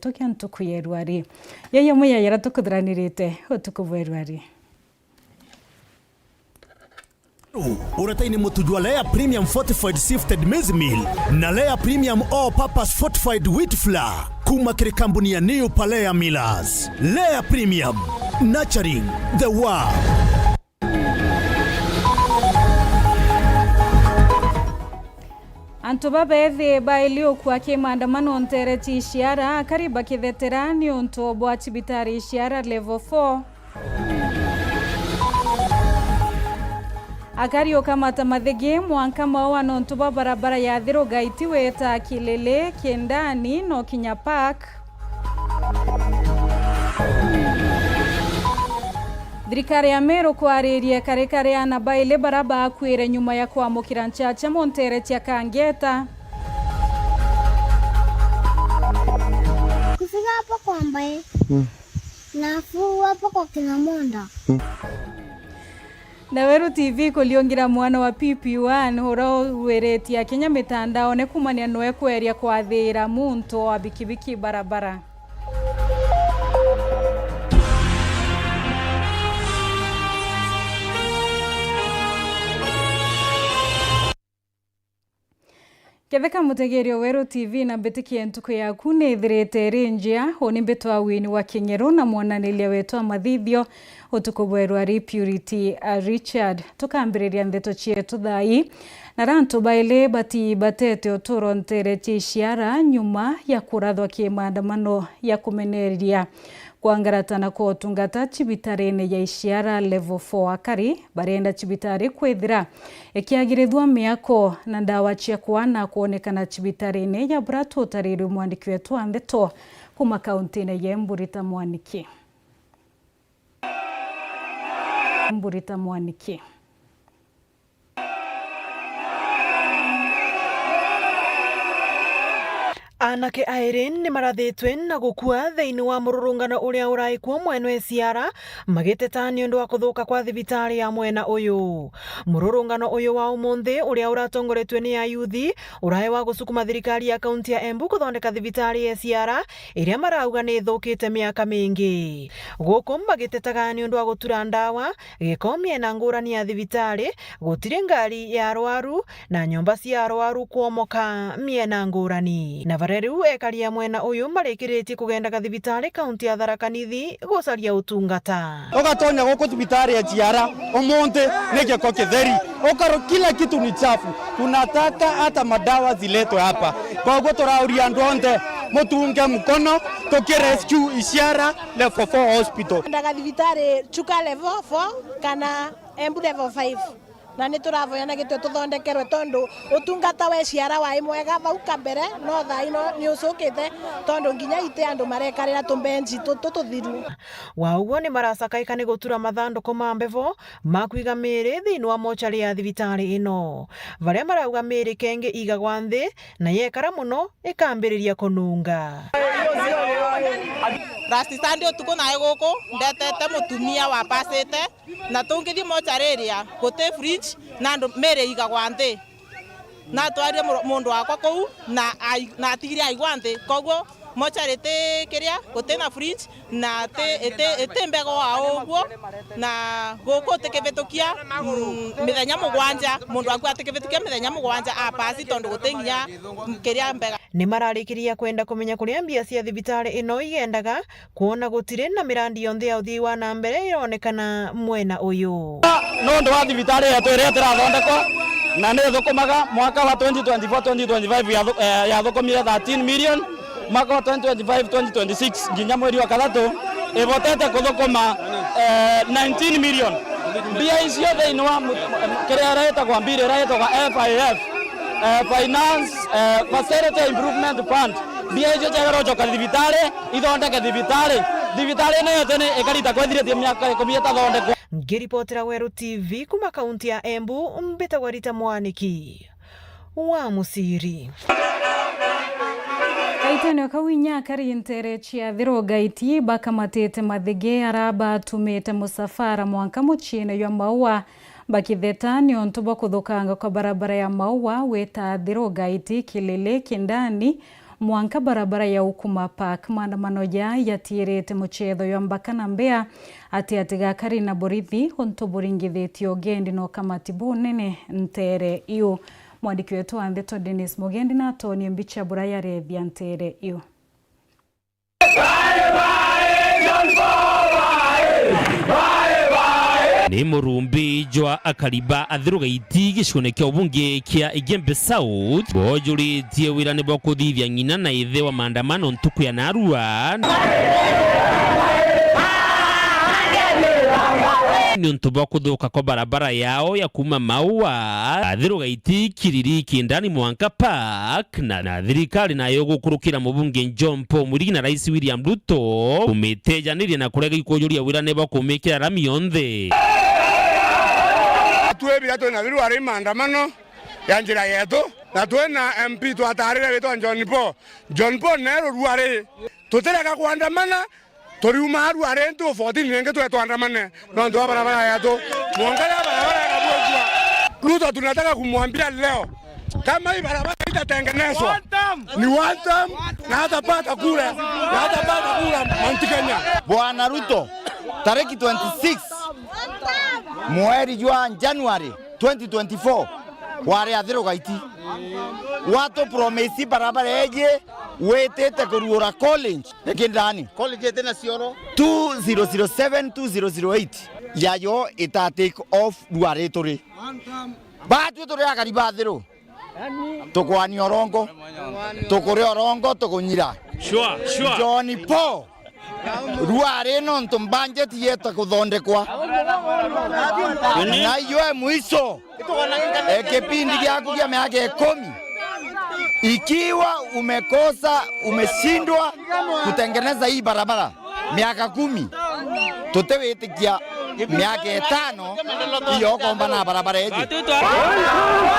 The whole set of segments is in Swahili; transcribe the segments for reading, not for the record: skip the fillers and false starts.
Tokia ntuku yerwari yeye muya yaratukuthranirite utuku bwerwari Uretaini mutujua Lea Premium Fortified Sifted Maize Meal na Lea Premium All Purpose Fortified Wheat Flour kuma kiri kampuni ya New Palea Millers. Lea Premium, nurturing the world. Antu babethi bailio kwa maandamano ntereti ishiara kariba kiveterani onto bwa chibitari ishiara level 4 akario kama tamadhigi mwankama wa nonto barabara ya Thiro Gaiti weta Kilele Kendani no Kinya Park. Thirikari ya Meru kwaririe karekare ana baile baraba akwire nyuma ya kwamukira nchacha montereti ya Kangeta. Kufika hapa kwa mbae nafu hapa kwa Kinamonda. Na Weru TV kuliongira mwana wa PP1 horo wereti ya Kenya mitandao ne kumania noe kweria kwa thira muntu wa bikibiki barabara. Ketheka mutegerio Weru TV na betiki ntuku ya kune thirete renjia oni betwa wini wa Kengero na mwananilia wetwa mathithio utuku bwerwari Purity Richard tukambiriria ndeto chietu thai na rantu baile bati batete oturo ntereti ishiara nyuma ya kurathwa kimaandamano ya kumeneria kwangaratana kwa utungata chibitarene ya ishiara level 4 akari barenda chibitari kwethira ikiagirithwa miako na ndawa cia kuana kuonekana chibitarene ya Brato tariri mwandiki wetu andeto kuma kauntini ya Mburita Mwaniki. Mburita Mwaniki. Anake airin ni marathitwe na gukua thiini wa mururungano uria uraikuo mwena wa Siara magiteta ni undu wa kuthuka kwa thibitari ya mwena uyu. Mururungano uyu wa umuthi uria uratongoretwe ni ayuthi urae wa gusukuma thirikari ya kaunti ya Embu kuthondeka thibitari ya Siara iria marauga ni thukite miaka mingi. Guku magitetaga ni undu wa gutura ndawa giko miena ngurani ya thibitari gutire ngari ya arwaru na nyumba cia arwaru kuomoka miena ngurani. Na Rĩu ekaria mwena uyu marikiritie kugendaga thibitari kaunti ya Tharaka Nithi gucaria utungata. Ukatonya guku thibitari ya Siara umunthi ni giko kitheri ukaro kila kitu ni chafu. Tunataka hata madawa ziletwe hapa. Kwa hivyo turauria andu onthe mutunge mkono tukirescue Siara level 4 hospital. Ndaga thibitari Chuka level 4 kana Embu level 5. Na ni turavoyana gitwe tuthondekerwe tondu utungata we Siara wa imwega vau kambere no thaino ni ucukite tondu nginya ite andu marekarira tumbenji tututhiru waugo ni maracakaika ni gutura mathanduku ma mbevo makuiga miri thiini wa mochari ya thibitari ino varia marauga miri kenge igagwa nthi na yekara muno ikambiriria kununga. Rasti Sunday utuku nae guku ndetete mutumia wa pasete na tungithi mochareria gote fridge na ndo mere igagwa nthi na twarie mundu wakwa kou na tigiri aigwa nthi koguo mocharete kiria gote na fridge na ete mbego wa uguo na guku tikivitukia mithenya mugwanja mundu wakwa tikivitukia mithenya mugwanja apasi tondu gutenginya kiria mbega. Ni mararikiria kwenda kumenya kuria mbia cia thibitari ino igendaga kuona gutire na mirandi yonthe ya uthii wa na mbere ironekana mwena uyu. No ndo wa thibitari yetu iria tirathondekwa na ni thukumaga mwaka wa 2024-2025 ya thukumire 13 million mwaka wa 2025-2026 nginya mweri wa kathatu ibotete kuthukuma 19 million. Mbia icio thiini wa kiria retagwa mbire retagwa FIF Finance Facility Improvement Fund. Mbia icio ciagĩrĩirwo gũcoka thibitari ithondeke thibitari nayo tene ikarita kwethirĩtie miaka 10 ĩtathondekwo. Ngiripotera Weru TV kuma kaunti ya Embu mbitagwa Rita Mwaniki wa Musiri. Kaitano kawinya kari ntereti ya Thiro Gaiti bakamatete mathige araba tumete musafara mwanka muchine ya maua bakithetani ontuba kuthukanga kwa barabara ya maua weta Thiro Gaiti Kilele Kendani mwanka barabara ya Ukuma Park maandamano yatirite muchetho ya Mbaka na Mbea atigakarĩ na borithi onto buringithitio gendi no kamati bunene ntere iyo. Mwandiki wetu wa Ndeto Dennis Mugendi na Tony Mbicha buraya rethia ntere iyo. Ni murumbi jwa akariba athirugaiti gicone kya ubunge kia Igembe South bojuritie wirane bwa kuthithia ng'ina na ithe wa maandamano ntuku ya Narua ni ntuba kuthuka kwa barabara yao ya kuma Maua athirugaiti kiriri kindani Mwanka Park na thirikari nayo gukurukira mubunge John Paul Mwirigi na Rais William Ruto kumitejanire na kurega ikujuria wirane bwa kumikira rami yonthe. Tuwe tu na viru ari maandamano ya njira yetu na tuwe na MP twatarire witwa John Paul nero ruare tutereka kuandamana toriuma ruare ntu 14 nenge twandamane no ndo barabara yetu muangalia barabara ya Kabwe. Ruto tunataka kumwambia leo kama hii barabara itatengenezwa ni one time na hatapata kura Mount Kenya. Bwana Ruto tariki 26 mweri jwa January 2024 ware athirugaiti watu promesi barabara eje wetete kuruora college ekindani college tena sioro 2007 2008 yayo ita take off ruare tore batu tore akariba thiru tukwani orongo tukore orongo tukunyira sure John Paul ruare no ntumbanje tieta kuthondekwa na iwe mwiso kipindi gyaku gya miaka 10 ikiwa umekosa umeshindwa kutengeneza hii barabara miaka 10 tutewetikia miaka 5 iyo komba na barabara yetu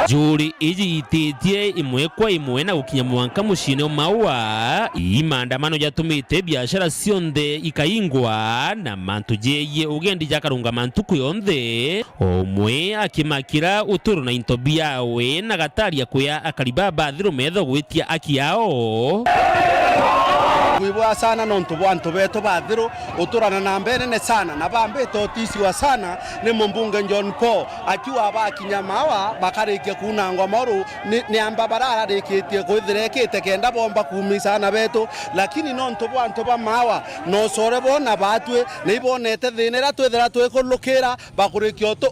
juri iji itetie imwe kwa imwe na gukinya Mwanka mushine Maua maandamano yatumite biashara cionthe ikaingwa na mantu jeye ugendi jakarunga mantuku yonthe omwe akimakira uturu na into biawe na gataria kuya akariba bathiru metho gwitia aki yao kuibwa sana no ntubantu beto bathiru uturana na mbere ne sana na bambe totisiwa sana ni mbunge John Paul akiwa abakinya Mawa bakarikia kunangwa moru ni amba barara reketie kuithirekete kenda bomba kumisa na beto lakini no ntubantu ba Mawa no sore bona batwe ni bonete thinera twethera twekulukira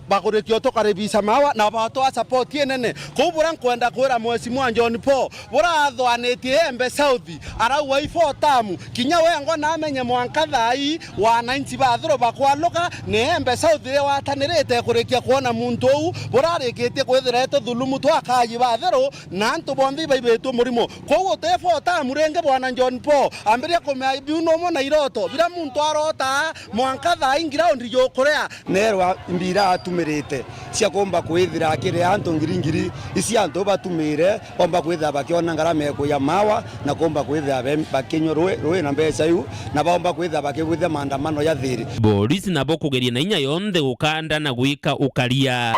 bakurikio to karibisa Mawa na bato a support yenene kubura kwenda kwera mwesimu John Paul buratho anetie Embe South arauwa ifota kinya wengo namenye Mwanka thai wa 90 bathiro bakwaluka ni Embe South watanirite kurikia kuona muntu u burarikite kwithirete thulumu twakayi bathiro na ntu bombi baibetu murimo kowo tefota murenge bwana John Paul ambiria kumya biuno mo na iroto bira muntu arota Mwanka thai ground yokurea nerwa mbira atumirite cia komba kwithira akire antu ngiringiri isi antu batumire komba kwithira bakiona ngarame kuya Mawa na komba kwithira bakinyo roe na mbesa yu na baomba kwitha bakigwitha maandamano ya thiri polisi nabo kugeria na inya yonthe gukanda na gwika ukaria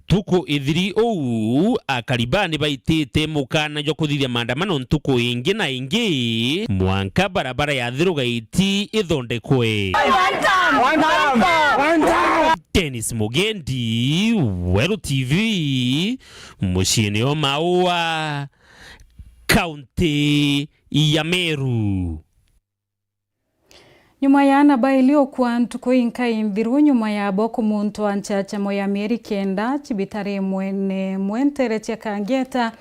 tuku ithiri ou akaribani baitite mukana jo kuthithia maandamano ntuku ingi na ingi Mwanka barabara ya thirugaiti ithondekwe Dennis Mugendi, Weru TV, mushine o Maua, kaunti ya Meru. Nyuma ya naba iliokuwa ntuko inka imbiru nyuma ya boko muntu anchacha moya Meri kenda chibitare mwentere tia Kangeta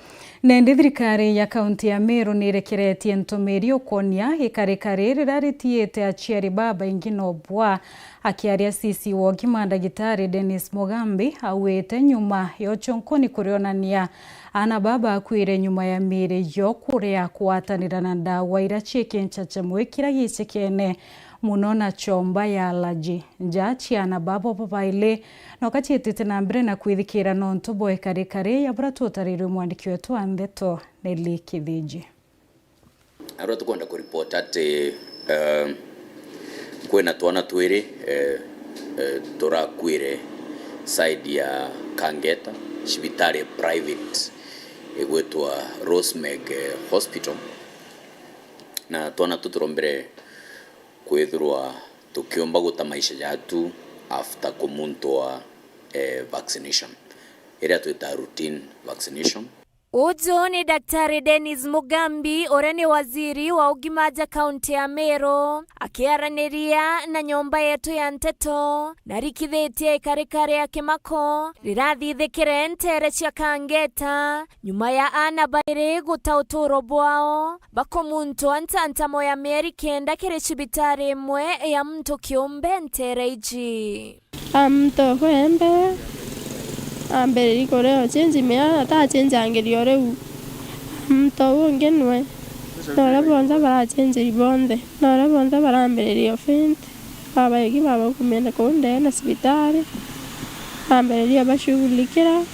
nendi thirikari ya kaunti ya Meru nirekeretie ntomeri okonia ikarekare raritiete achiari baba ingino bwa akiaria sisi wogima ndagitari Dennis Mugambi awete nyuma yochonkoni kurionania ana baba akwire nyuma ya Meri yo kurea kuatanira na ndawa irachike nchacha mwekira gisekene munona chomba ya alaji njachi ana baba papaile nokati etete na mbere na kwithikira nonto boy kare ya bratu tariro mwandiki wetu wa Ndeto Nelly Kithiji. Arua tukwenda kuripoti ati kwena tuana twiri turakwire side ya Kangeta cibitari private igwetwa Rosemeg Hospital na twana tuturombere kwithirwa tukiomba guta maisha yatu after kumuntwa vaccination ira twita routine vaccination. Ujo ni Daktari Dennis Mugambi orani waziri wa ugimaja kaunti ya Meru akiaraniria na nyomba yetu ya nteto na rikithitie ikarikare ya Kimako rirathithikire ntere cia Kangeta nyuma ya ana baire guta uturo bwao bakomuntu antantamo ya mieri kenda kiri cibitari imwe ya mtu kiumbe ntere iji amto kwembe ambere rikore ochenji mea ata chenji angerio reu mto ungenwe nora bonza bara chenji ribonde nora bonza bara ambere rio fint baba yiki baba kumenda konde na hospitali ambere rio bashugulikira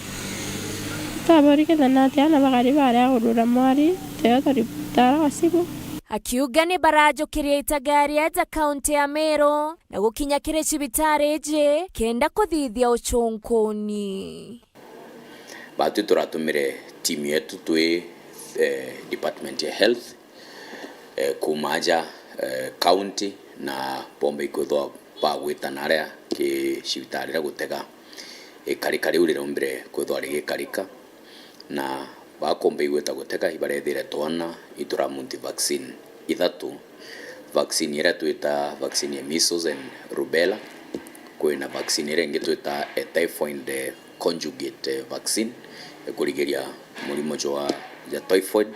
tabori kana nati ana bagari bara agurura mwari teato riputara wasibu akiuga ni barajukiria itagari ya kaunti ya Meru na gukinya kire cibitari je kenda kuthithia uchunkuni. Batu turatumire timu yetu twe department ya health kumaja county na pombe ikothwa pagwita naria ki cibitari ra gutega karikari urire umbire kwithwa rigi karika na bakombe igweta guteka ibarethire twana itura multi vaccine ithatu vaccine ira twita vaccine ya measles and rubella kwina vaccine ira ingi twita typhoid conjugate vaccine kurigeria murimo ya typhoid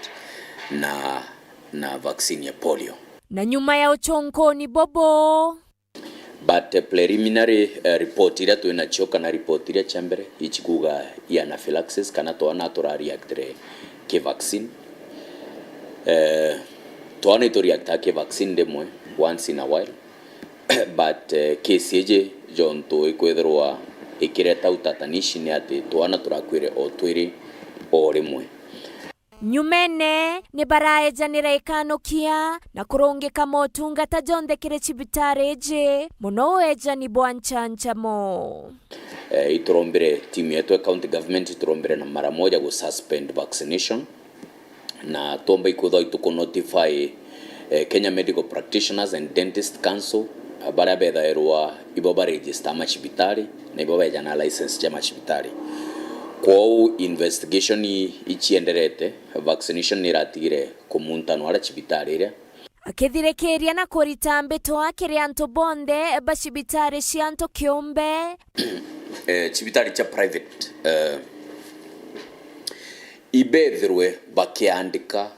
na vaccine ya polio na nyuma ya uchonkoni bobo but preliminary report ira twina choka na report ira chambere ichikuga ya anaphylaxis kana twana reactre ke vaccine twana reacta ke vaccine demwe once in a while but case eje jonto ikwetherwa ikireta utatanishi ni ati twana turakwire o twiri o rimwe nyumene ni baraejanira ikanukia na kurungika motungata jonde kire cibitari je muno wejani bwanchanchamo iturombere timu yetu county government iturombere na mara moja go suspend vaccination na tomba ikuthwa ituko notify Kenya Medical Practitioners and Dentist Council bara bethairwa iboba register machibitari na iboba ejana license ya machibitari kwa investigation ichienderete vaccination niratigire kumuntano ara cibitari ira akithirekeria na kuritambe twakire anto bonde bacibitari cianto kiumbe cibitari cha private ibethirwe bakiandika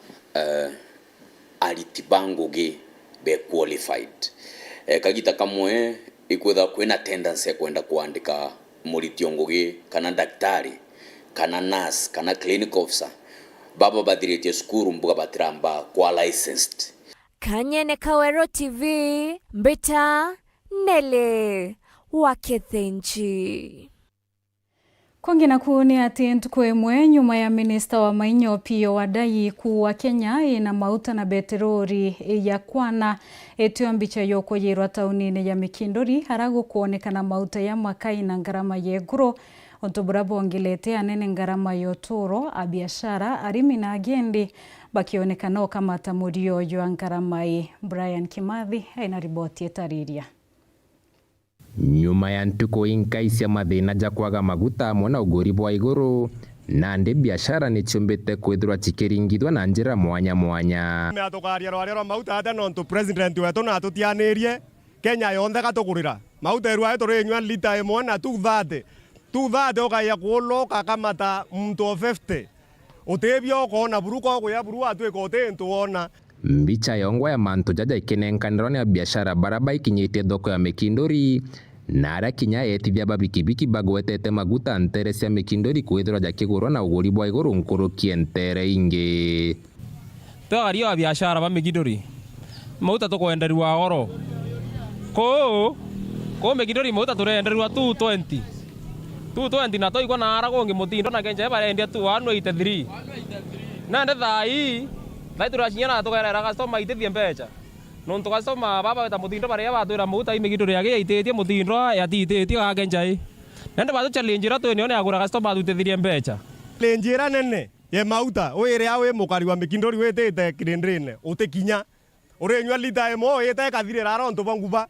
aritibangugi be qualified kagita kamwe ikwetha kwina tendency ya kwenda kuandika muritiongugi kana daktari kana nurse kana clinic officer baba bathiritie skuru mbuga batiramba kwa licensed. Kanyene Kawero TV mbita nele wakethenji kwangina kuuni ati ntuku imwe nyuma ya minista wa mainyo Opiyo Wandayi kuwa Kenya ina mauta na beterori ya kwana etio mbicha yoko yirwa taunini ya Mikindori harago kuonekana mauta ya makai na ngarama yeguro ontobura bongilete anene ngarama yotoro abiashara arimi na agendi bakionekana kama tamurio yo ngaramai. Brian Kimathi aina riboti etariria. Nyuma ya ntuko inkaisia mathina ja kwaga maguta mwana uguri bwa iguru na ndi biashara ni chumbite kwithirwa chikiringithwa na njira mwanya mwanya meatukaria rwa mauta ate nontu president wetu na tutianirie Kenya yonthe gatugurira mauta erwa turinywa lita imwe na 230 ukaya kuloka kamata mtu 50 utebyo kona buruko kuya buru atweka utentu wona mbicha yongwa ya mantu jaja ikinenkanirwa ya biashara baraba ikinyitie thoko ya Mikindori na ara kinya etithia babikibiki bagwetete maguta ntere cia Mikindori kwithirwa jakigurwa na uguri bwa iguru nkurukie ntere ingi twaria wa biashara ba Mikindori mauta tukwenderwa oro ko Mikindori mauta turenderwa 220 na toigwa na ara gongi mutindo na kenja barendia 183 na nde thai turacinyana tugerera customer itithie mbeca nontu customer baba weta mutindo baria batwira mauta Mikindori yake ititie mutindo yatititie gakenjai nende batu challenge ra twene one agura customer tutithirie mbeca lenjira nene ye mauta wire awe mukari wa Mikindori wetete kirindrine utikinya urenywa lita emo yete kathire raro nto banguba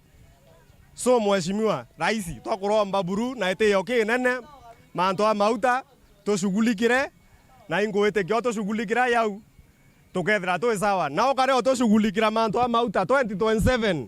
so mheshimiwa raisi twakuromba buru na ete yoke nene manto a mauta tushugulikire na ingwete kyo tushugulikira yau tukethira tu sawa na okare tushugulikira manto a mauta 2027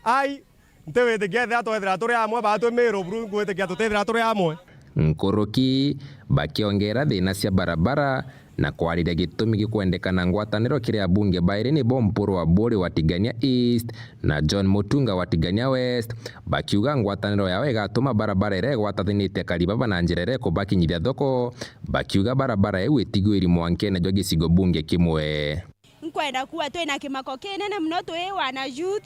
ai ntewete kethe atwethira turi amwe batu mero buru ngwete kya tutethira turi amwe Nkoroki bakiongera thina cia barabara na kwariria gitumi gikwendekana ngwataniro kiria bunge Baireni Bompuru wa Bori wa Tigania East na John Mutunga wa Tigania West bakiuga ngwataniro yao igatuma barabara ire gwatathinite Karibaba na njira ire kubakinyithia thoko bakiuga barabara iu itigwiri mwankene jo gicigo bunge kimwe nkwenda kuwa twina kimako kinene muno twi wana youth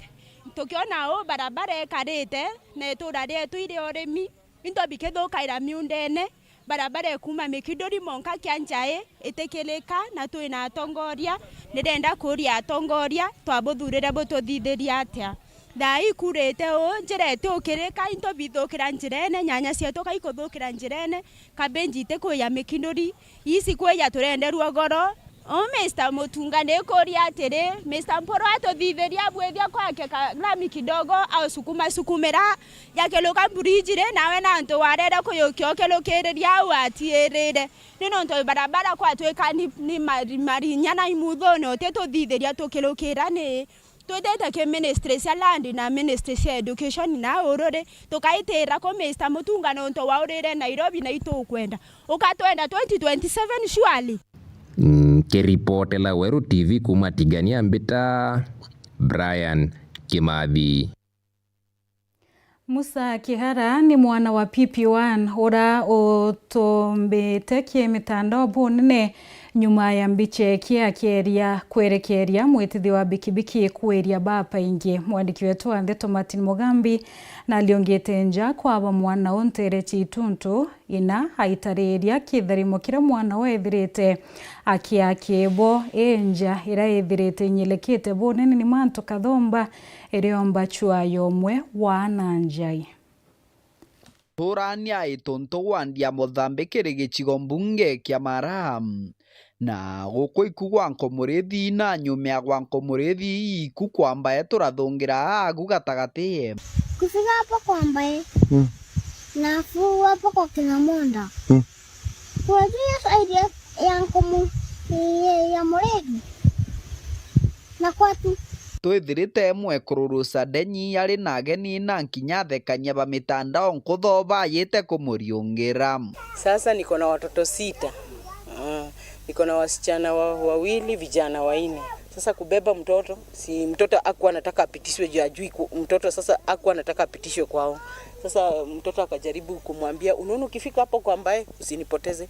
tukiona o barabara ikarite na itura rietu iri urimi into bikithukaira miundene barabara kuma Mikindori monka Kianjae itekeleka na twina atongoria nirenda kuria atongoria twabuthurire bututhithiria atia thai kurete o njira tukirika into bithukira njirene nyanya cietu kaikuthukira njirene kabenji ite kuya Mikindori isi kuya turenderwa goro o Mr. Mutunga nekuria atiri Mr. Mporo atuthithiria bwethia kwake lami kidogo au sukumira yakeluka bridge nawe na nto warera kuyukio kelukiriria au atierere nino nto barabara kwa tweka ni marinya na imuthono tetuthithiria tukilukira ni twetete ke ministry cia land na ministry cia education na urore tukaitira ko Mr. Mutunga no nto waurire Nairobi na itukwenda ukatwenda 2027 surely Kiripotela Weru TV kuma Tigania Mbita Brian Kimathi. Musa Kihara ni mwana wa PP1 ora otombete kie mitandao bunene nyuma ya mbiche kia keria kwerekeria mwetithi wa bikibiki kweria bapa ingi mwandiki wetu Antheto Martin Mugambi na aliongete nja kwa aba mwana ontere chituntu ina haitareria kitharimo kira mwana wethirite akiakebo enja ira ethirite nyelekete bunene ni manto kathomba eriomba chua yomwe wananjai Turania itonto wandia Mozambique gicigo mbunge kia Maram na guko ikugwa nkomurethi na nyumya gwa nkomurethi iku kwamba turathungira agu gatagati kufika hapo kwamba nafu hapo kwa kina Monda kwa hiyo idea ya nkomu ya murethi na kwatu twithirite mwe kururusa denyi yari na ageni na nkinya thekania ba mitandao nkuthoba yite kumuriungira. Sasa niko na watoto 6. Niko na wasichana wawili, vijana 4. Sasa kubeba mtoto, si mtoto akuwa anataka apitishwe juu ajui mtoto sasa akuwa anataka apitishwe kwao. Sasa mtoto akajaribu kumwambia unaona ukifika hapo kwa ambaye usinipoteze.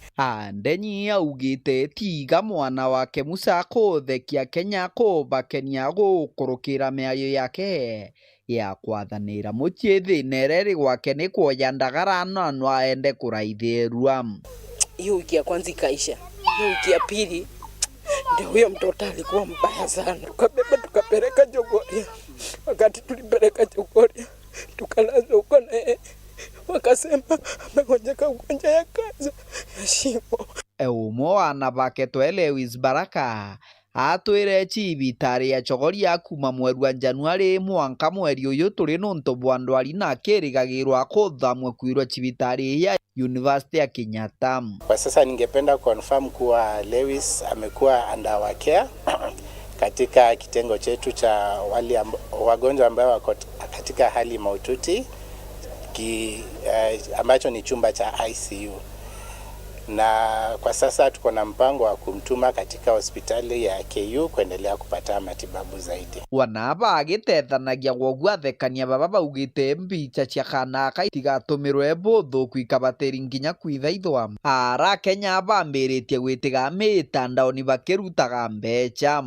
Denyi augite tiga mwana wake Musa kuthekia Kenya ko bakenia gukurukira miayo yake ya kwathanira muchithi nereri gwake ni kuoya ndagara no aende kuraithirua. Hiyo wiki ya kwanza ikaisha. Hiyo wiki ya pili ndio huyo mtoto alikuwa mbaya sana. Tukabeba tukapeleka Chogoria. Wakati tulipeleka Chogoria tukalaza huko na wakasema amegonjeka ugonjwa ya kansa ya shimo. Umo wana bake Lewis Baraka atwire cibitari ya Chogoria kuma mweri wa Januari mwanka mweri uyu turi nonto bwandwari na kirigagirwa kuthamwe kwirwa cibitari ya University ya Kenyatta. Kwa sasa ningependa confirm kuwa Lewis amekuwa under our care katika kitengo chetu cha wale wagonjwa ambao wako katika hali mahututi ambacho ni chumba cha ICU. Na kwa sasa tuko na mpango wa kumtuma katika hospitali ya KU kuendelea kupata matibabu zaidi. Wanaba agitethanagia gwogwa thekania baba baugite mbica cia kana kaitigatumирwe buthu kwikabateri nginya kwithaithwa ara Kenya bambiritie gwitiga mitandao ni bakirutaga mbeca.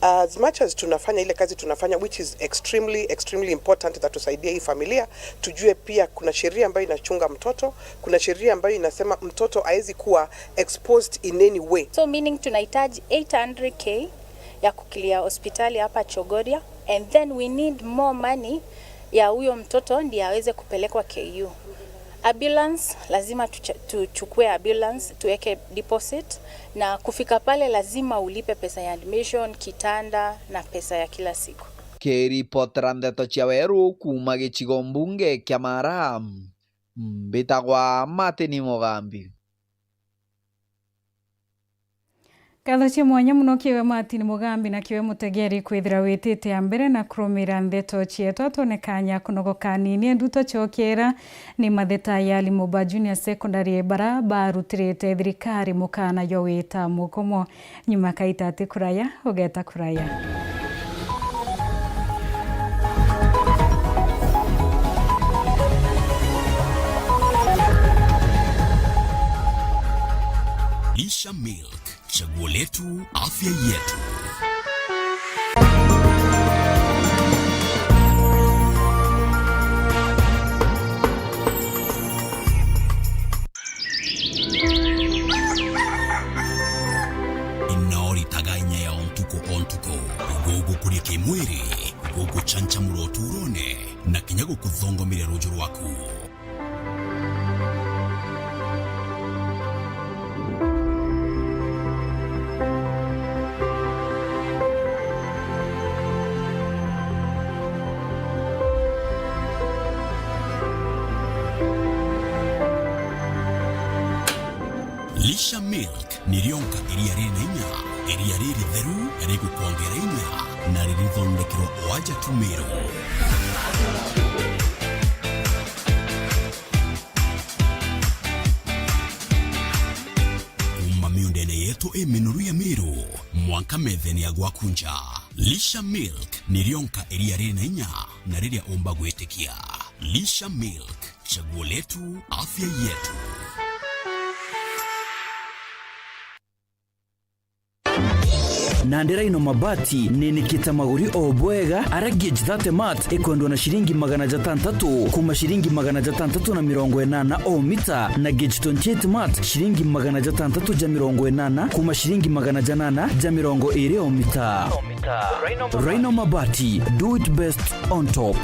As much as tunafanya ile kazi tunafanya, which is extremely important that tusaidie hii familia, tujue pia kuna sheria ambayo inachunga mtoto, kuna sheria ambayo inasema mtoto haizi kuwa exposed in any way. So meaning tunahitaji 800k ya kukilia hospitali hapa Chogoria, and then we need more money ya huyo mtoto ndiye aweze kupelekwa KU. Ambulance lazima tuchukue ambulance, tuweke deposit, na kufika pale lazima ulipe pesa ya admission, kitanda na pesa ya kila siku. Kĩribotera ndeto cia werũ kuma gĩcigo mbunge kĩa Mara, mbĩtagwa Martin Mugambi. Katho cia mwanya muno kiwe Martin Mugambi na kiwe mutegeri kwithira witite ya mbere na kurumira ndeto cietu atonekanya kunogoka nini nduto chokera ni matheta ya Limoba Junior Secondary bara barutirite thirikari mukana yo wita mukomo nyuma kaita ati kuraya ogeta kuraya. Lisha Milk, chaguo letu, afya yetu. Inori tagainya ya ontuko. Gogo kuria kimwiri, gogo chancha murotu urone, na kinyago kuthongo mire rojo rwaku. Lisha Milk nirionka iria rina inya, iria riri theru, rigu kuongera inya, na ririthondekero oaja tumero. Kuma miundene yetu minuru ya miru, mwanka metheni ya gwakunja. Lisha Milk nirionka iria rina inya, na riria omba gwetikia. Lisha Milk, chaguo letu, afya yetu. Nandera ino mabati ninikita maguri obwega ara gauge 30 mat ekwendwa na shilingi 600 kuma shilingi 680 o mita na gauge 28 mat shilingi 680 kuma shilingi 820 o mita. Rhino Mabati, do it best on top.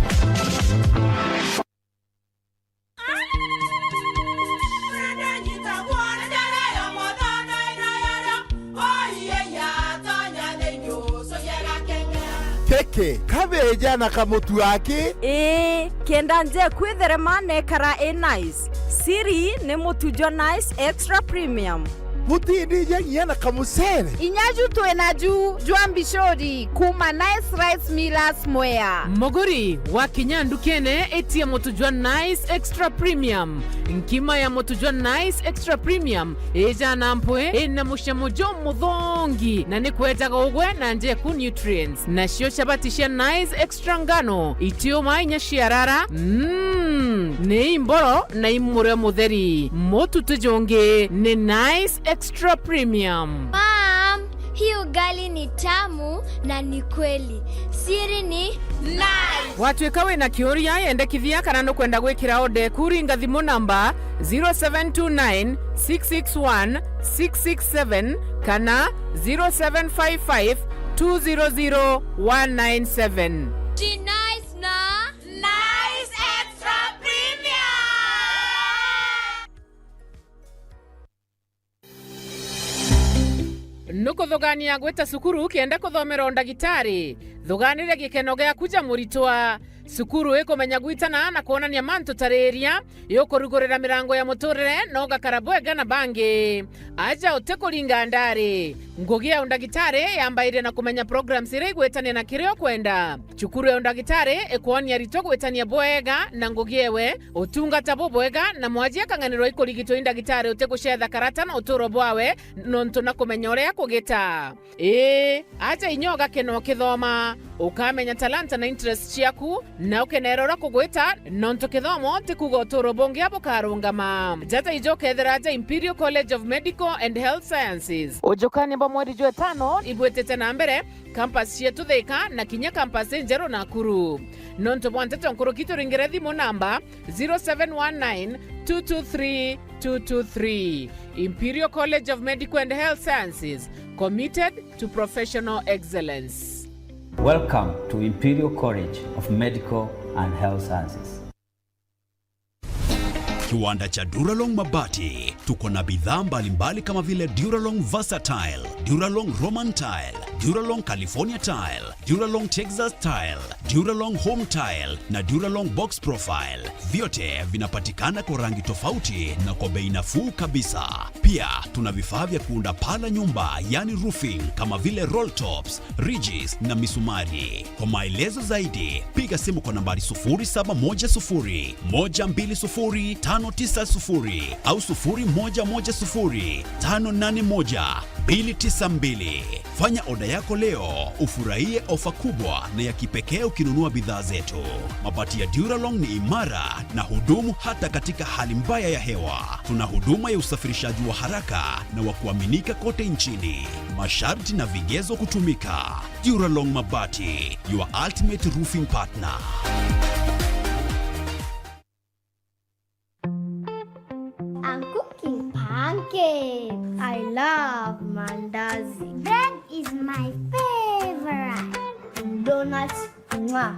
Keke, kabeja na kamutu wake? Kenda nje kwitherema nekara nice. Siri ni mutujo nice extra premium. Mutindi yenye na kamusere. Inyaju tuenaju juambishori kuma nice rice millers mwea. Moguri wa kinyandu kene etia motujwa nice extra premium. Nkima ya motujwa nice extra premium eja nampwe ena mushamojo mudhongi na nikweta ugwe na nje ku nutrients na shio shabatisha nice extra ngano itio mainya shiarara ne imboro na imure mutheri motutujonge ne nice extra premium. Mom, hii ugali ni tamu na ni kweli. Siri ni nice. Watwekawe na kioria yendekithia kana no kwenda gwikira ode kuringa thimu namba 0729 661 667 kana 0755 200 197. Nice na nice extra premium. Nuko thogania gweta sukuru kienda kuthomera ndagitari thoganire gikeno gya kuja muritwa sukuru ikomenya gwitana na kuonania manto tareria yokurugurira mirango ya muturire no gakarabwega na bangi aja utekuringa ndari ngugi ya ndagitari yambaire na kumenya programs ire gwetania na kirio kwenda chukuru ya ndagitari ekuonia rito gwetania bwega na ngugi ewe utungata bwega na mwajia kanganiro ikurigito ndagitari utekuchetha karata na uturo bwawe nonto na kumenya uria kugita aja inyoga keno kithoma ukamenya talanta na interest ciaku na ukenerora kugwita nonto kithomo tikuga uturo bongi abo karungama jata ijoke etheraja Imperial College of Medical and Health Sciences ujokani mba mweri jwe 5 ibwetete na mbere campus yetu Thika na kinya campus Njero Nakuru nonto bwantete nkuru kitu ringire thimu namba 0719 223 223. Imperial College of Medical and Health Sciences, committed to professional excellence. Welcome to Imperial College of Medical and Health Sciences. Kiwanda cha Duralong Mabati. Tuko na bidhaa mbalimbali kama vile Duralong Versatile, Duralong Roman Tile, Duralong California Tile, Duralong Texas Tile, Duralong Home Tile na Duralong Box Profile. Vyote vinapatikana kwa rangi tofauti na kwa bei nafuu kabisa. Pia tuna vifaa vya kuunda paa la nyumba, yani roofing, kama vile roll tops, ridges na misumari. Kwa maelezo zaidi, piga simu kwa nambari 0710 120 590 au 0110 581 292. Fanya oda yako leo, ufurahie ofa kubwa na ya kipekee ukinunua bidhaa zetu. Mabati ya Duralong ni imara na hudumu hata katika hali mbaya ya hewa. Tuna huduma ya usafirishaji wa haraka na wa kuaminika kote nchini. Masharti na vigezo kutumika. Duralong Mabati, your ultimate roofing partner. I'm cooking pancakes. I love mandazi. Bread is my favorite. Donuts, mwah.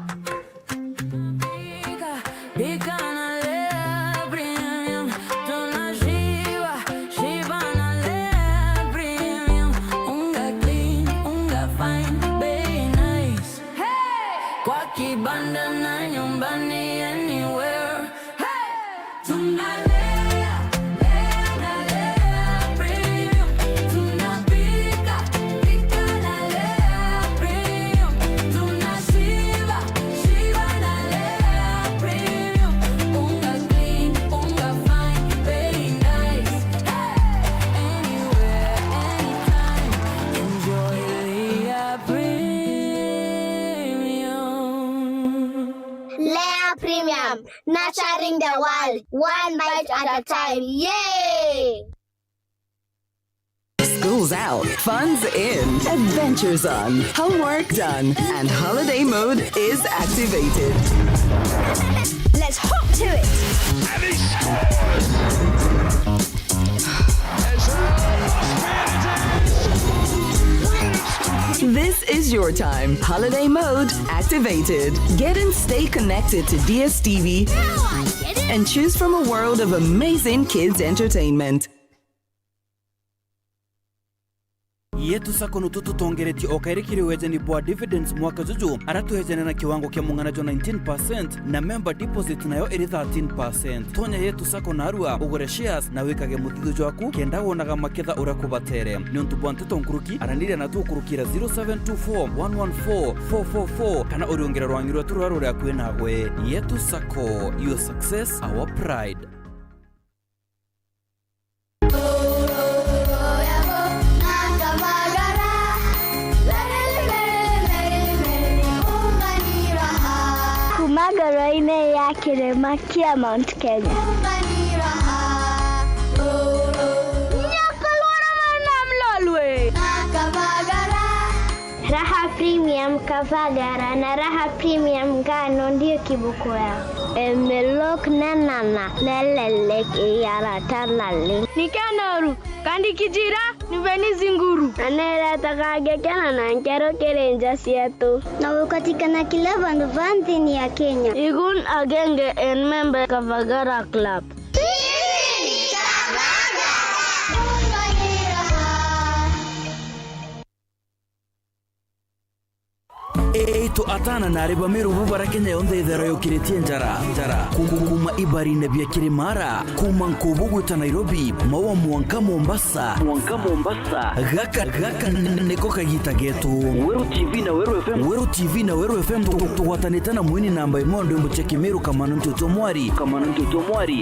Nurturing the world, one bite at a time. Yay! School's out, fun's in, adventure's on, homework done, and holiday mode is activated. Let's hop to it! And he This is your time. Holiday mode activated. Get and stay connected to DSTV and choose from a world of amazing kids entertainment. Yetu sako nututu tongereti okairikiri wejeni bwa dividends mwaka juju aratu hejene na kiwango kia munganajo 19% na member deposit nayo iri 13%. Tonya yetu sako narua ugore shares na wikage mutithu jwaku kenda wonaga maketha urakubatere. Niontu bwa nteto nkuruki aranire na tu kurukira 0724 114 444 kana uriongera rwangirwa turwaro rya kwena gwe. Yetu sako, your success, our pride. Magaraine ya Kirema kia Mount Kenya. Raha Premium Kavagara na Raha Premium Ngano ndio kibuko yao. Emelok nanana lelelek yara tanale. Nikanoru kandi kijira niveni zinguru. Anela takage kana na nkero kerenja siato. Na wakatika na kila vanti ya Kenya. Igun agenge en member Kavagara Club. Eito atana na riba miru bubara Kenya yonde idhara yokiritie njara kuma ibari nebia Kirimara kuma Nkubugu ta Nairobi mawa Mwanka Mombasa gaka neko kagita geto Weru TV na Weru FM tuwatanitana mwini namba imondo mbucheki miru kamano ntoto mwari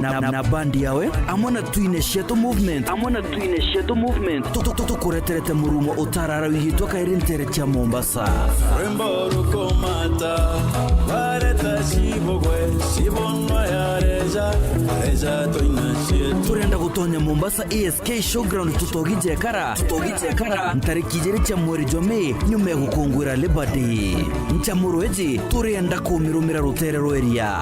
na bandi yawe amona tuine sheto movement tukureterete murumo utarara wihitoka irintere cha Mombasa Rukomata bareta shibogwe shibonwa yareja toinashie turenda gutonya Mombasa ASK Showground tutogije kara ntarikijere cha mweri jome nyume gukungwira Labor Day nchamurweji turenda kumirumira ruterero area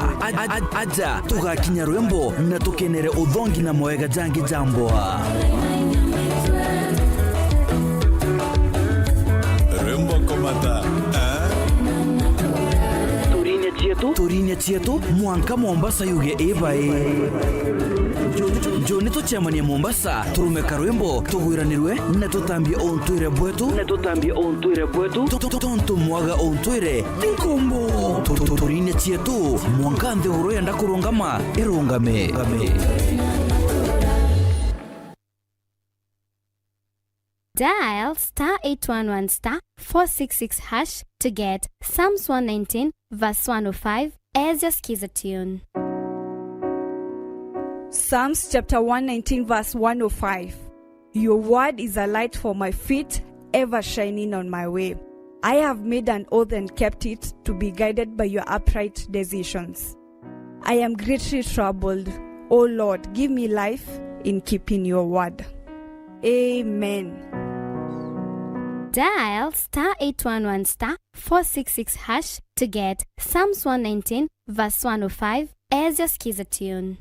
aja tugakinya Rwembo na tukenere udhongi na moega jangi jamboa chietu torinia chietu mwanka Mombasa yuge ebae Joni tuchemania Mombasa turumeka rwimbo tugwiranirwe na tutambie ontwire bwetu tonto mwaga ontwire tinkombo torinia chietu mwanka nthiguru yenda kurungama irungame Dial *811*466# to get Psalms 119 verse 105 as your skiza tune. Psalms chapter 119 verse 105. Your word is a light for my feet, ever shining on my way. I have made an oath and kept it to be guided by your upright decisions. I am greatly troubled. O Lord, give me life in keeping your word. Amen. Dial *811*466# to get Psalms 119 verse 105 as your skiza tune.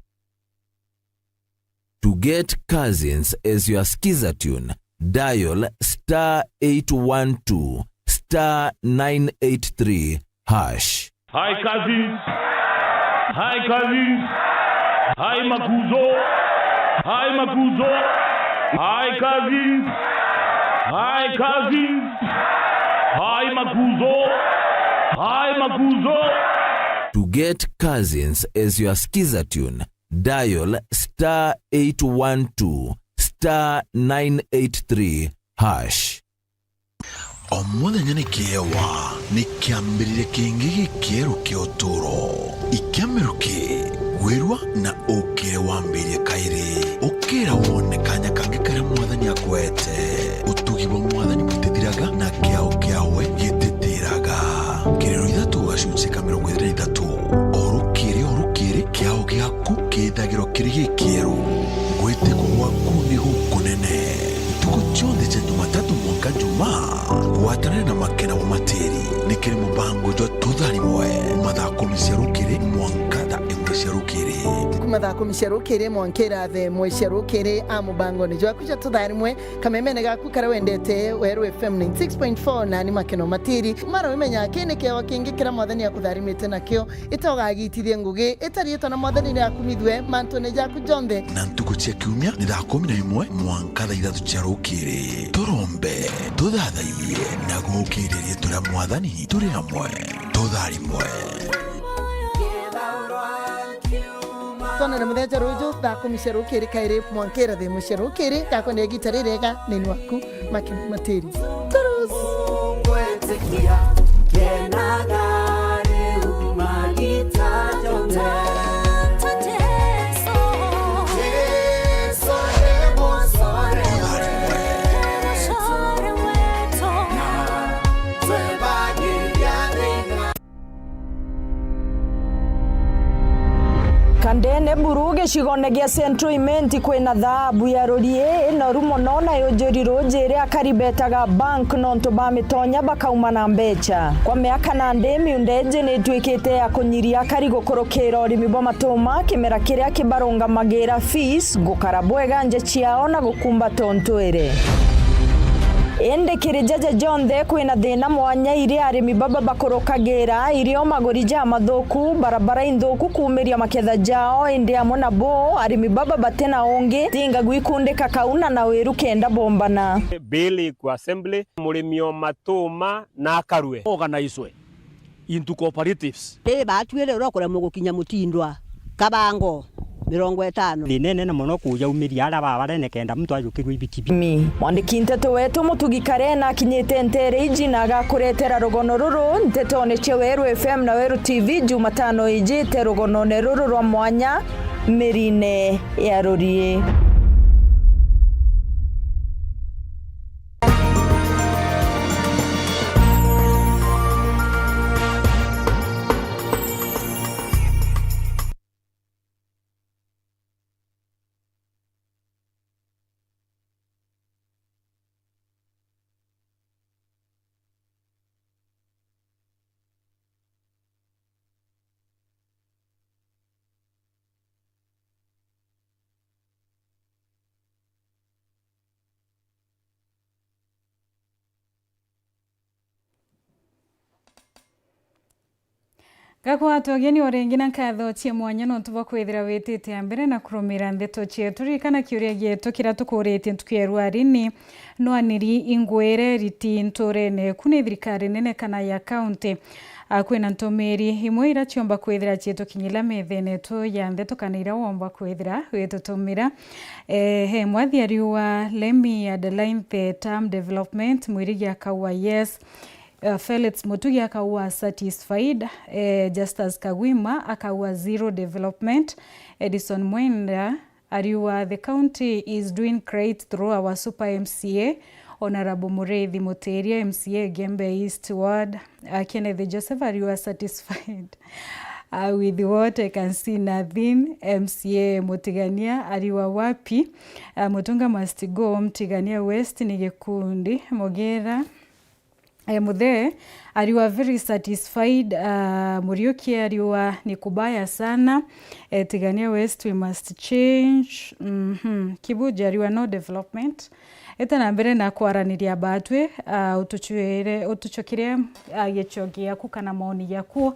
To get Cousins as your skiza tune, dial *812*983#. Hi cousins. Hi cousins. Hi Makuzo. Hi Makuzo. Hi cousins. Hi cousins. Hi Makuzo. Hi Makuzo. To get Cousins as your skiza tune, dial *812*983#. Omuthenya nikiewa nikiambirire kingi gikieru kioturo ikiamiruki wirwa na ukire wambirie kairi ukira wone kanya kangi kare mwathani akwete utugi wa mwathani gutithiraga na kiawe gitithiraga kirero ithatu gacunci ka 23 orukiri kiao giaku kithagiro kiri gikieru gwite gwaku ni gukunene tukuchonde cha Jumatatu mwanka Jumaa guatanana na makena wa materi nikiri mubango jo tutharimwe mathako miciarukiri mwanka da emiciarukiri kumathako miciarukiri mwankira the mwiciarukiri amubango ni jo kuja tutharimwe kamemene gaku kara wendete Weru FM 96.4 nani makena materi mara wimenya kene kiawa kingi kira mwathani akutharimite nakio itogagitithie ngugi itarietwa na mwathani ni akumithwe manto ne jaku jonde na ntukuchia kiumia ni thako 11 mwanka da ithatu ciarukiri turombe tuthathaiye na gukiririe turia mwathani turi hamwe tutharimwe tona na mutheja rojo thako miciarukiri kaire mwankira the muciarukiri kako ne gitarirega nini waku makina materi turus Kandene buruge shigonegia Central Imenti kwena thabu ya rorie no rumo nona yojeri rojere akaribetaga bank nonto bamitonya bakauma na mbecha kwa miaka na ndemi undeje ne twikete ya kunyiria kari gukorokera urimi bo matoma kimera kiria kibaronga magera fees gukarabwega nje ciao na gukumba tontwere ende kirijaja jonde kwina thina mwanya iri arimi baba bakorokagera irio magorija mathuku barabara inthuku kumiria maketha jao ende amona bo arimi baba batena onge tinga gwikundika kauna na wiru kenda bombana bill ku assembly murimio matuma na akarwe organizwe into cooperatives batwire urokora mugukinya mutindwa kabango 50 linene na muno kuja umiria ara babarene kenda mtu ajukirwe ibikibi mwandiki nteto wetu mutugikare na kinyete ntere iji na gakuretera rugono ruru nteto ne Weru FM na Weru TV Jumatano iji te rugono ne ruru rwa mwanya mirine ya rorie. Gakwato geni orengina nkatho cie mwanya no tuba kwithira witite ambere na kurumira ndeto cie turikana kiuria gietu kira tukurite tukierwarini no aniri ingwere riti ntorene kune thirikari nene kana ya county kwina ntomeri imwe ira ciomba kwithira cietu kinyila methene tu ya ndeto kana ira womba kwithira witutumira he mwathiari wa Lemi Adeline the term development mwirigi akawa yes. Felix Mutugi akawa satisfied, Justus Kagwima akawa zero development, Edison Mwenda ariwa the county is doing great through our super MCA, Honorable Mureithi Muteria MCA Gembe East Ward, Kenneth Joseph ariwa satisfied. With what I can see nothing. MCA Mutigania ariwa wapi, Mutunga must go. Mutigania West ni Gikundi Mogera Muthe ariwa very satisfied. Muriuki ariwa ni kubaya sana. Tigania West we must change. Kibuja ariwa no development. Eta na mbere na kwaraniria batwe utuchokire gichogi yaku kana maoni yaku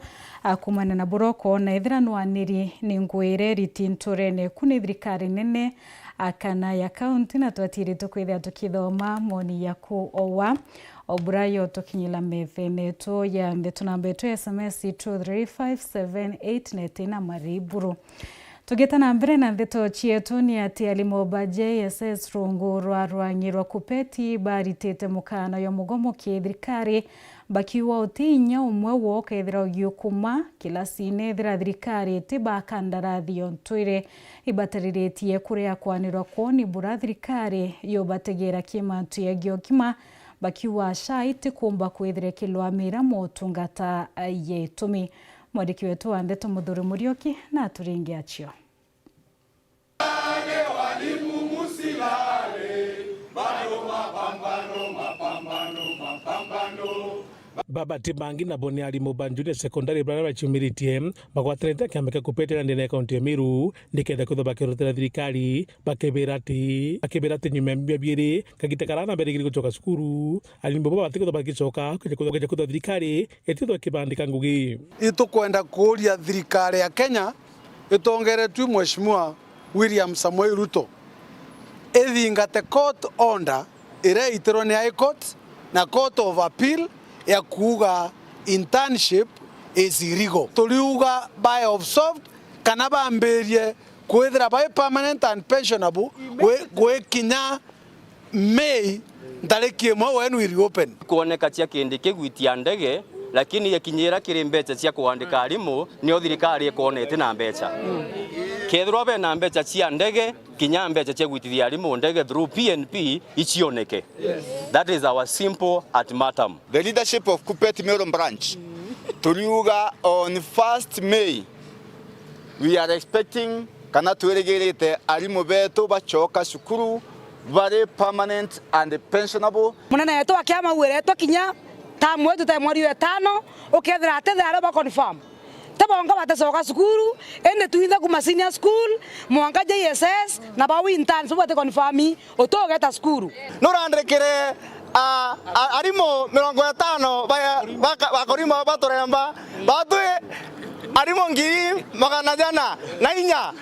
kumana na buroko na ithira nwaniri ni ngwire ritintorene kuni thirikari nene kana ya county na twatire tukwithia tukithoma maoni yaku owa Obrayo tokinyila methene to ya ndeto namba yetu SMS 23578 netina mariburu. Tugeta na mbere na ndeto cietu ni ati alimoba JSS rungu rwanyirwa kupeti baritete mukana yo mugomo kithirikari bakiwa utinya umwe wo kethira ugiukuma kilasine thira thirikari tiba kandarathi yontwire ibatariritie kuria kwanirwa kwoni bura thirikari yo bategera kimantu yagiokima bakiwa shaiti kumba kwithire kilwamira motungata yetumi. Mwandiki wetu wa ndeto Muthuri Murioki na turingi achio. Baba Tibangi na boni alimu banjuni sekondari brana chumiritie bagwatrenta kiameka kupetera ndene kaunti ya Miru ndikenda kutho bakirutira thirikari bakeberati nyume mbiri kagitakarana mbere giri gucoka cukuru alimbo baba batiko bagicoka kuje kutho thirikari etitho kibandika ngugi itukwenda kuria thirikari ya Kenya itongeretwe Mheshimiwa William Samoei Ruto ethingate court order ire itero ni High Court na Court of Appeal ya kuga internship is illegal. Tuliuga by of soft kana bamberie kwethira by permanent and pensionable gwe kinya May ndareki mwe when we reopen. Kuoneka cia kindi kigwitia ndege lakini yakinyira kiri mbeca cia kuandika arimu ni thirikari ikonete na mbeca. Kethirwa be na mbeca cia ndege kinya mbeca cia gwitithia arimu ndege through PNP ichioneke. That is our simple ultimatum. The leadership of Kupet Meru branch tuliuga on 1st May we are expecting kana tueregerete arimu betu bachoka cukuru very permanent and pensionable. Munene yetu akiama ureto kinya tamu wetu ta mweri wa tano ukethira atethara ba confirm tabonga batasoka cukuru ende tuitha kuma senior school mwanga JSS na ba interns bote confirm utogeta cukuru norandrekere arimo 50 bakorima batoremba batwe arimo ngiri magana jana na inya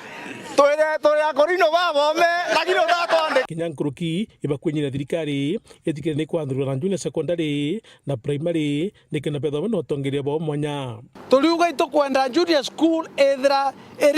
tore akorino babome lakini utatwande kinyankuruki ibakwenyira thirikari etikire ni kwandurwa na junior secondary na primary nikena petho no tongeria bo mwanya tuliuga itokwenda junior school ethra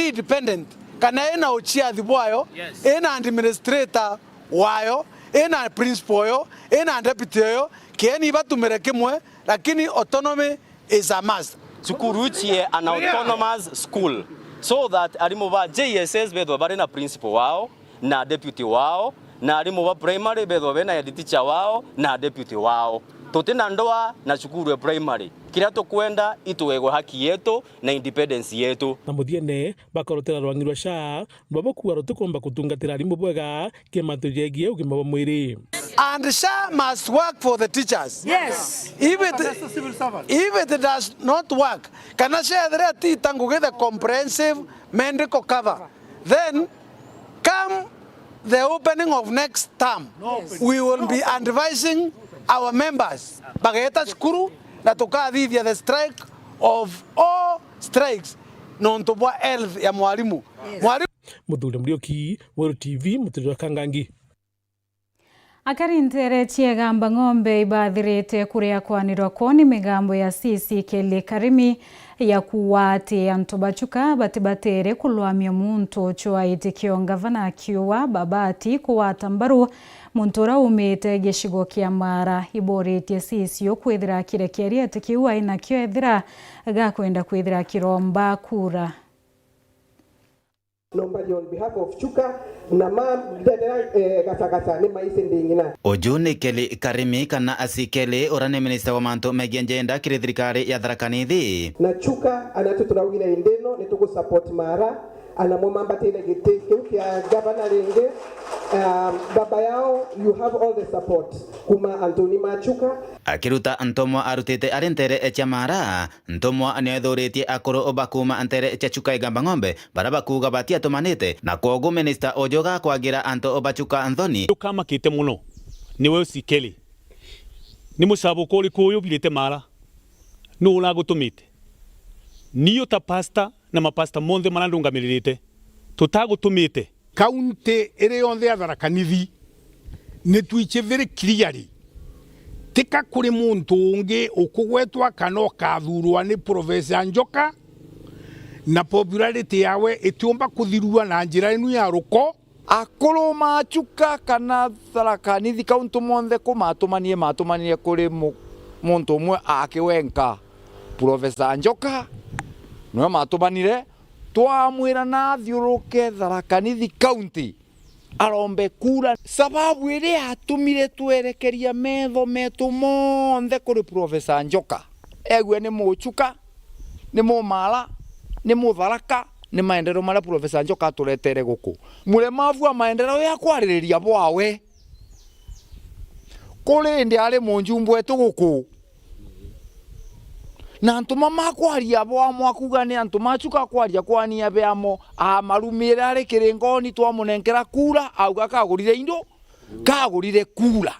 independent kana ena uchiathi bwayo ena administrator wayo ena principal yo ena deputy yo kieni batumire kimwe lakini autonomy is a must. Cukuru chie an autonomous school so that arimu ba JSS bedwa bari na principal wao na deputy wao na arimu ba primary bedwa bena ya teacher wao na deputy wao tutina ndoa na cukuru ya primary kila tukwenda ituwego haki yetu na independence yetu na muthiene bakorotera rwangirwa sha babokuwa tukomba kutungatira arimu bwega kimantu jegie ugima wa mwiri. And SHA must work for the teachers. Yes. If it does not work, can I share the tango get a comprehensive medical cover? Then come the opening of next term, we will be advising our members. Bageta skuru na tukadhia the strike of all strikes nonto bwa health ya mwalimu. Mwalimu Muthuri Murioki, Weru TV, Muthuri Kangangi. Akari ntere chiegamba ng'ombe ibathirite kuria kwanirwa koni migambo ya sisi kele karimi ya kuwate antobachuka batibatere kulwamia muntu chwa itikio ngavana akiwa babati kuwata mbaru muntura umete geshigo kia Mara iboretie sisi okwithira kirekeria atikiwa inakio ethira gakwenda kwithira kiromba kura. Nobody on behalf of Chuka na gasa ni maisi ndingina. Ojune kele karimi kana asikele orane minister wa manto megenjenda kire thirikari ya Tharaka Nithi. Na Chuka anatuturawina indeno nituku support Mara anamwamba tena giteke kia governor Lenge. Baba yao, you have all the support. Kuma Anthony Machuka. Akiruta Ntomwa arutete arentere echa Mara. Ntomwa anethuritie akoro obakuma antere echa Chuka igamba ng'ombe barabakuga batia tomanite na kogo minister ojoga kwagira Anto Obachuka Anthony. Kama kite muno niwe usikeli. Ni musabo koli kuyo bilete Mara. No ulago tumite. Niyo tapasta na mapasta monde manandunga milite. Tutago tumite. Kaunti ere yonde ya Tharaka Nithi ni twiche very clearly tika kuri muntu ungi ukugwetwa kana ukathurwa ni Professor Njoka na popularity yawe itiomba kuthirua na njira inu ya ruko akoro Machuka kana Tharaka Nithi kaunti monde matumanie kuri muntu umwe akiwenka Professor Njoka no matumanire twamwira na thiuruke Tharaka Nithi County arombe kura sababu ire atumire twerekeria metho metu monthe kuri Professor Njoka egwe ni Muchuka ni Mumala ni Mutharaka ni maendeleo mara Professor Njoka turetere guku muremavu wa maendeleo ya kwaririria bwawe kuri ndi ari munjumbu etu guku na antuma makwaria bwa mwakuga ni antuma Machuka kwaria kwania beamo amarumire ari kiringoni twamunenkera kura auga kagurire indo kagurire kura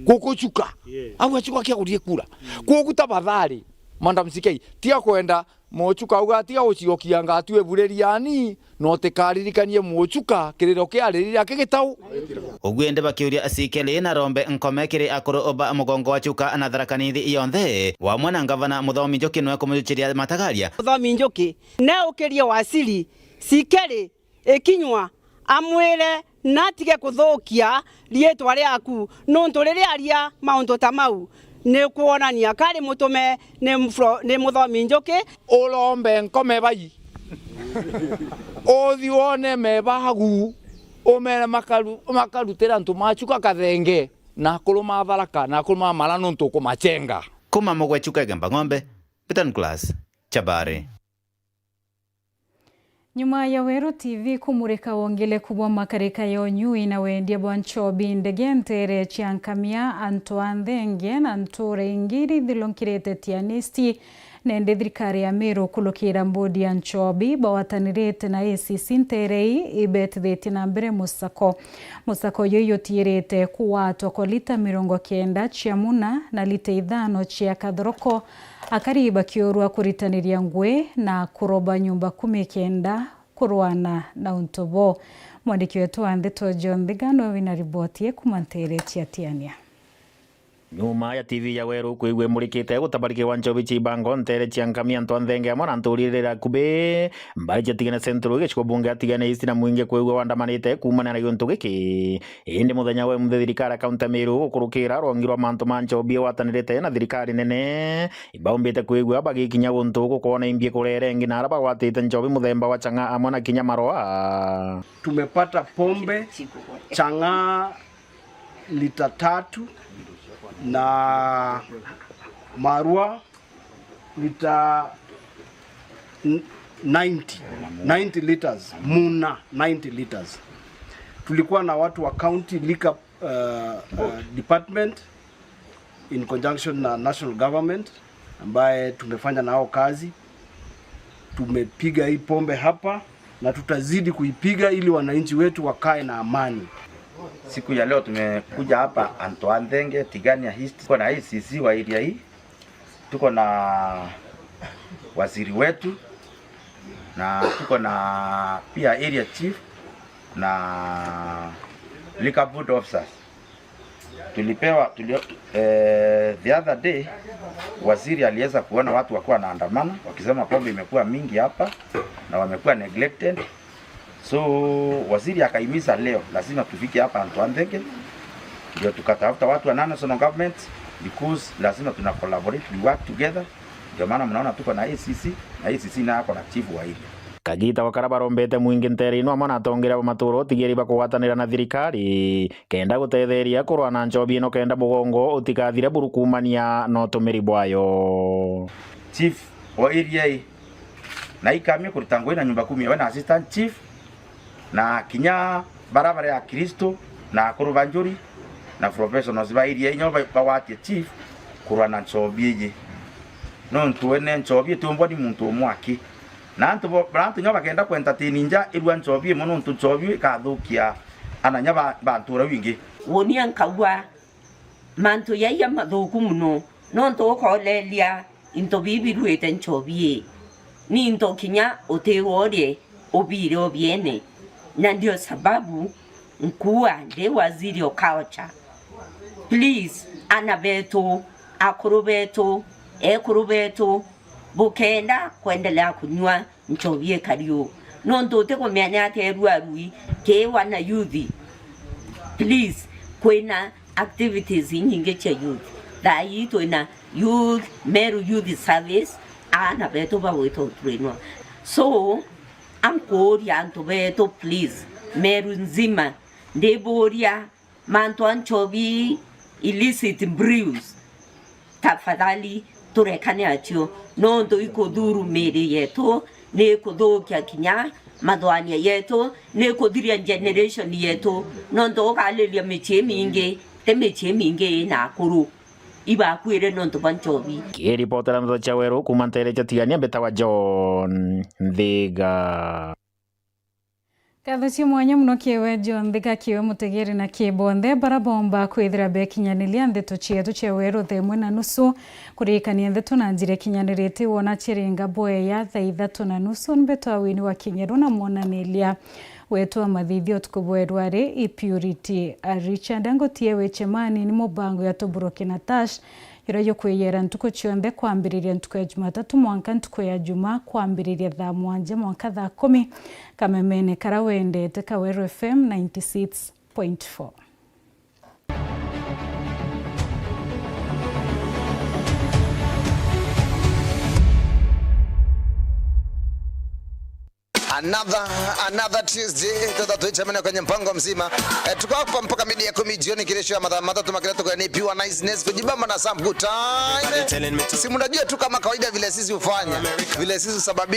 koko Chuka auga Chuka kiagurire kura kogu tabathari Madam CK tia kwenda Muchuka auga tia uciokia ngatue bureriani no tekaririkanie Muchuka kiriro kiaririria kigitau Ogwende bakiuria asikele na rombe nkomekire akoro oba mugongo wa Chuka na Tharaka Nithi yonthe wa mwana ngavana Muthomi Njoki no kumuchiria matagaria Muthomi Njoki na ukiria wasili sikele ekinywa amwire natige kuthokia rietwa riaku no ntorere aria maunto tamau ne kuonania kari mutume ne Muthomi Njoki ulombe nkome bai othione mebagu omere makarutera ntu Machuka kathenge na kuluma Tharaka na kuluma Mara nontu kumachenga kuma mogwe Chuka igamba ng'ombe Peter Class Chabare. Nyuma ya Weru TV kumurika wongele kubwa makarika ya onyui na wendia bwanchobi ndege ntere chiankamia Antoine na Ntore ingiri dhilonkirete tianisti nende thirikari ya Meru kulukira mbodi ya Nchobi bawatanirete na ACC nterei ibetitheti na mbere musako yoyo tirete kuwatwa kwa lita 90 chia muna na lita 5 chia kathoroko akariba kiorua kuritaniria ngwe na kuroba nyumba 19 kurwana na untobo. Mwandiki wetu Andito John Thigano wina riboti kumantere tiania. Nyuma ya TV ya Weru kuigwe murikite gutabarike Wanchobi Chibango ntere chiankamia Antoine amona nturirira kube mbari jatigana centro gechiko bunge atigana isi na mwinge kuigwe wandamanite kumana na yonto giki indi muthenya we muthirikari kaunti Meru gukurukira rongirwa manto Manchobi watanirite na thirikari nene ibaumbite kuigwe bagikinya guntu gukona imbie kurere ngina araba watite Nchobi muthemba wa changa amona kinya maroa. Tumepata pombe changa lita 3 na marua lita 90 liters muna 90 liters. Tulikuwa na watu wa county liquor department in conjunction na national government ambaye tumefanya nao kazi. Tumepiga hii pombe hapa na tutazidi kuipiga ili wananchi wetu wakae na amani. Siku ya leo tumekuja hapa Antoine Tigania East. Tuko na ACC wa area hii. Tuko na waziri wetu na tuko na pia area chief na liquor board officers. Tulipewa the other day waziri aliweza kuona watu wakuwa wanaandamana wakisema pombe imekuwa mingi hapa na wamekuwa neglected. So waziri akaimiza leo lazima tufike hapa Antwandege ndio tukatafuta watu wa national government because lazima tuna collaborate, we work together. Ndio maana mnaona tuko na ACC na ACC na yako na chief wa ile Kagita wakara barombete mwingi nterino amona atongira maturo tigeri bakugwatanira na thirikari kenda gutetheria kurwa na njobi ino kenda mugongo utikathire burukumania no tumiri bwayo. Chief wa area na ikamia kuritangwe na nyumba 10 wana assistant chief na kinya barabara ya Kristo na kurubanjuri na professionals ba area inyo bawatie chief kurwa na njobi no ntuene njobi tumboni muntu omwaki na bantu nyoba kenda kwenta tininja irwa njobi muno ntujobi kathukia ananya bantura wingi wonia nkawa mantu yaya mathuku muno no ntukolelia into bibiruete njobi ni into kinya uteworie obire obiene na ndio sababu mkuu ndiye waziri wa culture. Please anabeto akurubeto ekurubeto bukenda kuendelea kunywa njobi kario no ndote ko myanya aterua rui ke wana youth. Please kwena activities nyingi cha youth dai toina youth Meru youth service ana beto ba weto trainwa. So amkoria antobeto please Meru nzima ndeboria manto njobi illicit brews tafadhali turekane atio no ndo ikodhuru mere yetu ne kodhokia kinya madwania yetu ne kodhiria generation yetu no ndo kalelia meche mingi te meche mingi na kuru iba kwire no ndo banchobi ki reporter ndo chaweru kumantere chatigania betawa John Thiga. Kathucio mwanya muno kiwe John Thiga kiwe mutegeri na kibonthe barabomba kwithira bekinyanilia ndeto cietu cia weru 1:30 kurikania ndeto na njire kinyanirite wona chiringa boe ya 3:30 nbeto awini wa Kinyeru na monanilia wetu wa mathithio tukubwerware Purity Richard Angotie wechemani ni mubango ya Toboroke na Tash irayo kweyera ntuko chionde kwambiriria ntuko ya Jumatatu mwanka ntuko ya Juma kwambiriria thaa 7 mwanka thaa 10 kamemene karawende teka Weru FM 96.4. Another Tuesday tutatuichamana kwenye mpango mzima. Tuko hapa mpaka mida ya 10 jioni kesho ya matatu makileta kwa pure niceness kujibamba na some good time. Si mnajua tu kama kawaida vile sisi hufanya. Vile sisi sababu